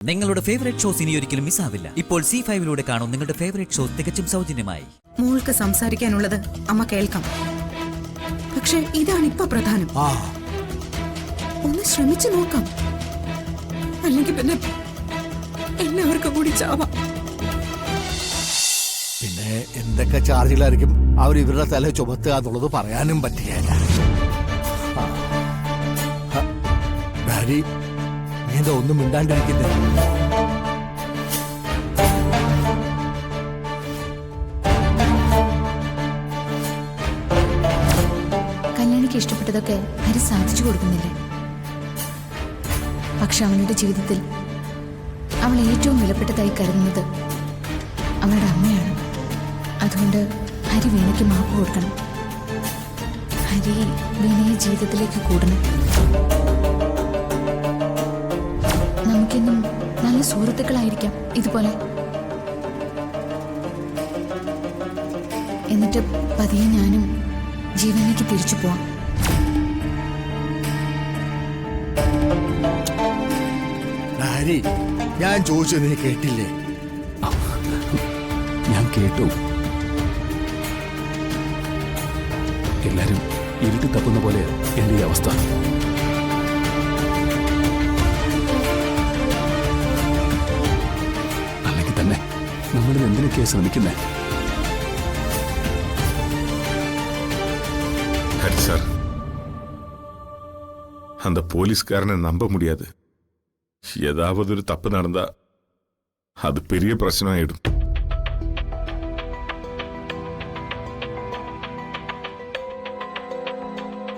നിങ്ങളുടെ favourite shows ഇനി ഒരിക്കലും മിസ്സാവില്ല. ഇപ്പോൾ C5 കാണും നിങ്ങളുടെ ഫേവറേറ്റ് ഷോസ് തികച്ചും സൗജന്യമായി. മോൾക്ക് സംസാരിക്കാനുള്ളത് അമ്മ കേൾക്കാം. പക്ഷെ ഇതാണ് ഇപ്പൊ പ്രധാനം. ഒന്ന് ശ്രമിച്ചു നോക്കാം, അല്ലെങ്കിൽ പിന്നെ എല്ലാവർക്കും കൂടി ചാവാം. പിന്നെ എന്തൊക്കെ ചാർജിലായിരിക്കും അവർ ഇവരുടെ തല ചുമത്തുക എന്നുള്ളത് പറയാനും പറ്റുകയില്ല. ഭാര്യ നീന്താ ഒന്നും മിണ്ടാണ്ടിരിക്കുന്നത്? കല്യാണിക്ക് ഇഷ്ടപ്പെട്ടതൊക്കെ ഹരി സാധിച്ചു കൊടുക്കുന്നില്ലേ? പക്ഷെ അവളുടെ ജീവിതത്തിൽ അവൾ ഏറ്റവും വിലപ്പെട്ടതായി കരുതുന്നത് അവളുടെ അമ്മയാണ്. അതുകൊണ്ട് ഹരി വീണയ്ക്ക് മാപ്പ് കൊടുക്കണം. ഹരി വീണയെ ജീവിതത്തിലേക്ക് കൂടണം. നമുക്കെന്നും നല്ല സുഹൃത്തുക്കളായിരിക്കാം ഇതുപോലെ. എന്നിട്ട് പതിയെ ഞാനും ജീവനിലേക്ക് തിരിച്ചു പോവാം. ഭാര്യ ഞാൻ ചോദിച്ചത് നീ കേട്ടില്ലേ? ഞാൻ കേട്ടു. എല്ലാരും ഇരുട്ടി തപ്പുന്ന പോലെ എന്റെ ഈ അവസ്ഥ. അല്ലെങ്കിൽ തന്നെ നമ്മളിത് എന്തിനൊക്കെയാ ശ്രമിക്കുന്നേ? ஹரி சார், அந்த போலீஸ்காரனை நம்ப முடியாது. ஏதாவது ஒரு தப்பு நடந்தா அது பெரிய பிரச்சனை ஆயிடும்.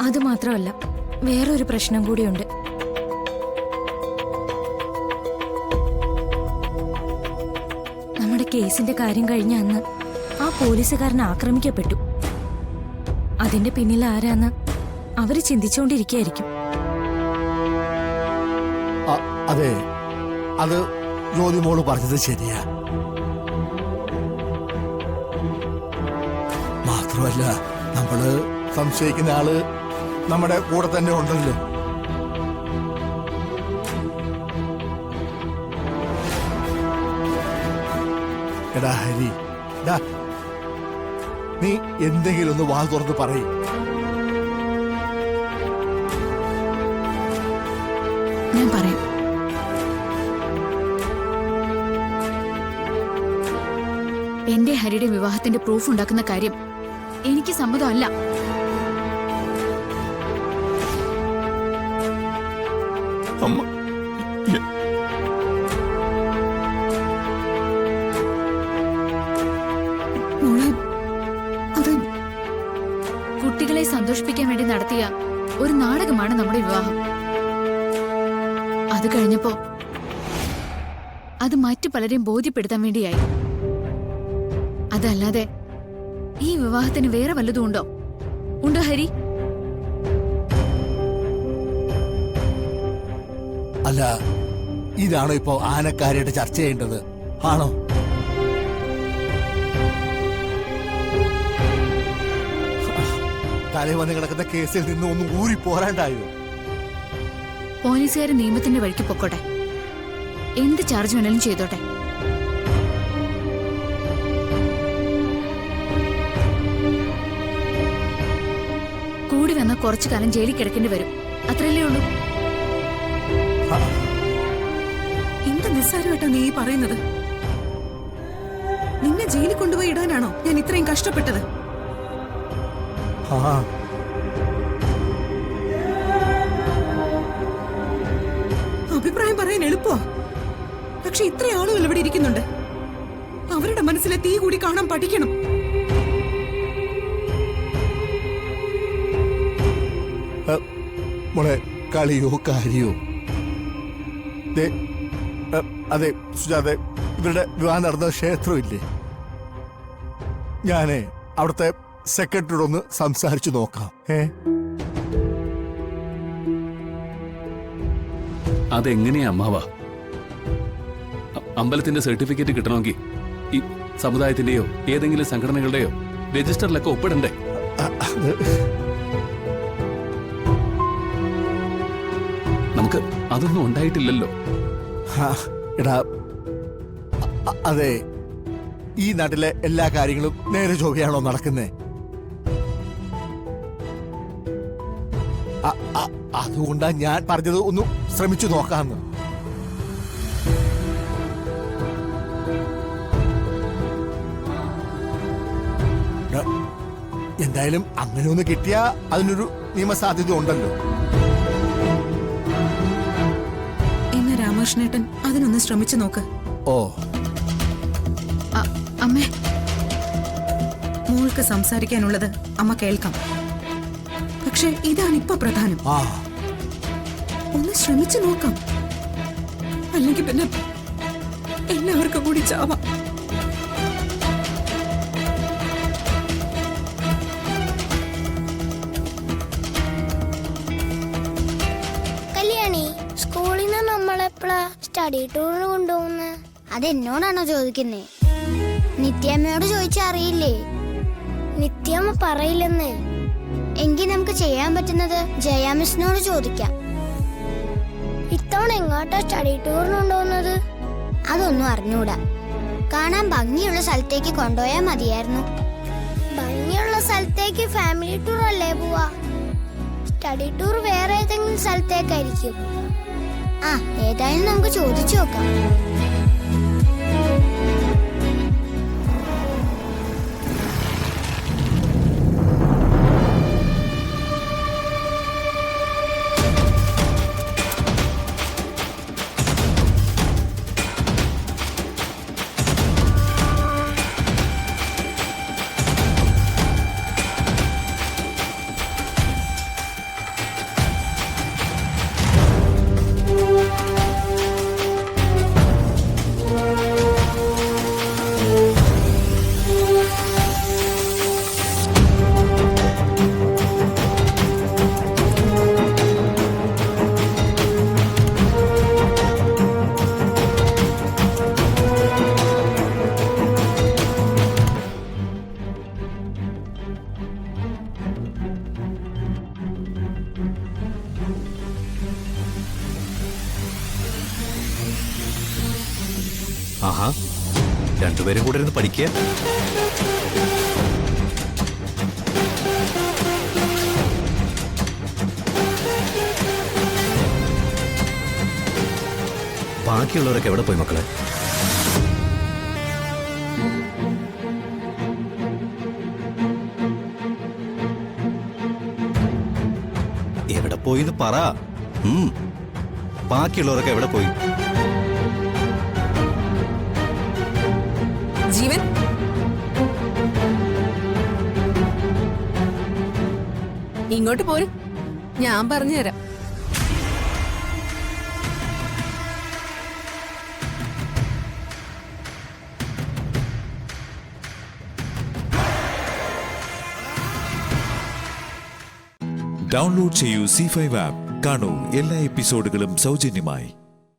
അത് മാത്രമല്ല, വേറൊരു പ്രശ്നം കൂടിയുണ്ട്. നമ്മുടെ കേസിന്റെ കാര്യം കഴിഞ്ഞ അന്ന് ആ പോലീസുകാരൻ ആക്രമിക്കപ്പെട്ടു. അതിന്റെ പിന്നിൽ ആരാന്ന് അവര് ചിന്തിച്ചുകൊണ്ടിരിക്കുകയായിരിക്കും. അതെ, അത് ജ്യോതി മോള് പറഞ്ഞത് ശരിയാ. മാത്രമല്ല, നമ്മള് സംശയിക്കുന്ന ആള് നമ്മുടെ കൂടെ തന്നെ ഉണ്ടല്ലോ. എടാ ഹരി, നീ എന്തെങ്കിലും ഒന്ന് വാ തുറന്ന് പറയും. ഞാൻ പറയാം. എന്റെ ഹരിയുടെ വിവാഹത്തിന്റെ പ്രൂഫ് ഉണ്ടാക്കുന്ന കാര്യം എനിക്ക് സമ്മതമല്ല. അമ്മ, കുട്ടികളെ സന്തോഷിപ്പിക്കാൻ വേണ്ടി നടത്തിയ ഒരു നാടകമാണ് നമ്മുടെ വിവാഹം. അത് കഴിഞ്ഞപ്പോ അത് മറ്റു പലരെയും ബോധ്യപ്പെടുത്താൻ വേണ്ടിയായി. അതല്ലാതെ ഈ വിവാഹത്തിന് വേറെ വല്ലതും ഉണ്ടോ? ഉണ്ടോ ഹരി? അല്ല, ഇതാണോ ഇപ്പോ ആനക്കാരായിട്ട് ചർച്ച ചെയ്യേണ്ടത്? ആണോ? തലവന്ന് കിടക്കുന്ന കേസിൽ നിന്ന് ഒന്നും ഊരി പോരാണ്ടായോ? പോലീസുകാർ നിയമത്തിന്റെ വഴിക്ക് പൊക്കോട്ടെ, എന്ത് ചാർജ് വേണേലും ചെയ്തോട്ടെ. കൂടി വന്ന കുറച്ചു കാലം ജയിലിൽ കിടക്കേണ്ടി വരും, അത്രയല്ലേ ഉള്ളൂ. എന്ത് നിസ്സാരമായിട്ടാ നീ പറയുന്നത്? നിന്നെ ജയിലിൽ കൊണ്ടുപോയി ഇടാനാണോ ഞാൻ ഇത്രയും കഷ്ടപ്പെട്ടത്? അഭിപ്രായം പറയാൻ എളുപ്പോ? പക്ഷെ ഇത്ര ആളുകൾ ഇവിടെ ഇരിക്കുന്നുണ്ട്. അവരുടെ മനസ്സിലെ തീ കൂടി കാണാൻ പഠിക്കണം. മോളെ, കളിയോ കാര്യോ? അതെ സുജാതെ, ഇവരുടെ വിവാഹം നടന്ന ക്ഷേത്രമില്ലേ? ഞാനേ അവിടുത്തെ സെക്രട്ടറിയോട് ഒന്ന് സംസാരിച്ചു നോക്കാം. അതെങ്ങനെയാ അമ്മാവാ? അമ്പലത്തിന്റെ സർട്ടിഫിക്കറ്റ് കിട്ടണമെങ്കിൽ ഈ സമുദായത്തിന്റെയോ ഏതെങ്കിലും സംഘടനകളുടെയോ രജിസ്റ്ററിലൊക്കെ ഒപ്പിടണ്ടേ? നമുക്ക് അതൊന്നും ഉണ്ടായിട്ടില്ലല്ലോ. എടാ അതെ, ഈ നാട്ടിലെ എല്ലാ കാര്യങ്ങളും നേരെ ചൊവ്വയാണോ നടക്കുന്നേ? അതുകൊണ്ടാ ഞാൻ പറഞ്ഞത് ഒന്ന് ശ്രമിച്ചു നോക്കാന്ന്. എന്തായാലും അങ്ങനെ ഒന്ന് കിട്ടിയാ അതിനൊരു നിയമസാധ്യത ഉണ്ടല്ലോ. എന്നാ രാമകൃഷ്ണേട്ടൻ അതിനൊന്ന് ശ്രമിച്ചു നോക്ക്. ഓ, അമ്മേ, മോൾക്ക് സംസാരിക്കാനുള്ളത് അമ്മ കേൾക്കാം. പക്ഷെ ഇതാണ് ഇപ്പൊ പ്രധാനം. ആ, ഒന്ന് ശ്രമിച്ചു നോക്കാം. അല്ലെങ്കിൽ പിന്നെ എല്ലാവർക്കും കൂടി ചാവാം. കല്യാണി, സ്കൂളിൽ നിന്ന് നമ്മളെപ്പോഴാ സ്റ്റഡി ടൂറിന് കൊണ്ടുപോകുന്നത്? അതെന്നോടാണോ ചോദിക്കുന്നേ? നിത്യമ്മയോട് ചോദിച്ചാ അറിയില്ലേ? നിത്യമ്മ പറയില്ലെന്ന്. എങ്കിൽ നമുക്ക് ചെയ്യാൻ പറ്റുന്നത് ജയ മിസ്സിനോട് ചോദിക്കാം. ഇത്തവണ എങ്ങോട്ടാ സ്റ്റഡി ടൂറിന് കൊണ്ടുപോകുന്നത്? അതൊന്നും അറിഞ്ഞൂടാ. കാണാൻ ഭംഗിയുള്ള സ്ഥലത്തേക്ക് കൊണ്ടുപോയാൽ മതിയായിരുന്നു. ഭംഗിയുള്ള സ്ഥലത്തേക്ക് ഫാമിലി ടൂർ അല്ലേ പോവാ? സ്റ്റഡി ടൂർ വേറെ ഏതെങ്കിലും സ്ഥലത്തേക്കായിരിക്കും. ഏതായാലും നമുക്ക് ചോദിച്ചു നോക്കാം. ആഹാ, രണ്ടുപേരും കൂടെ ഇരുന്ന് പഠിക്കുക. ബാക്കിയുള്ളവരൊക്കെ എവിടെ പോയി മക്കളെ? എവിടെ പോയിന്ന് പറ. ബാക്കിയുള്ളവരൊക്കെ എവിടെ പോയി? ജീവൻ, ഇങ്ങോട്ട് പോരും, ഞാൻ പറഞ്ഞുതരാം. ഡൗൺലോഡ് ചെയ്യൂ C5 ആപ്പ്. കാണൂ എല്ലാ എപ്പിസോഡുകളും സൗജന്യമായി.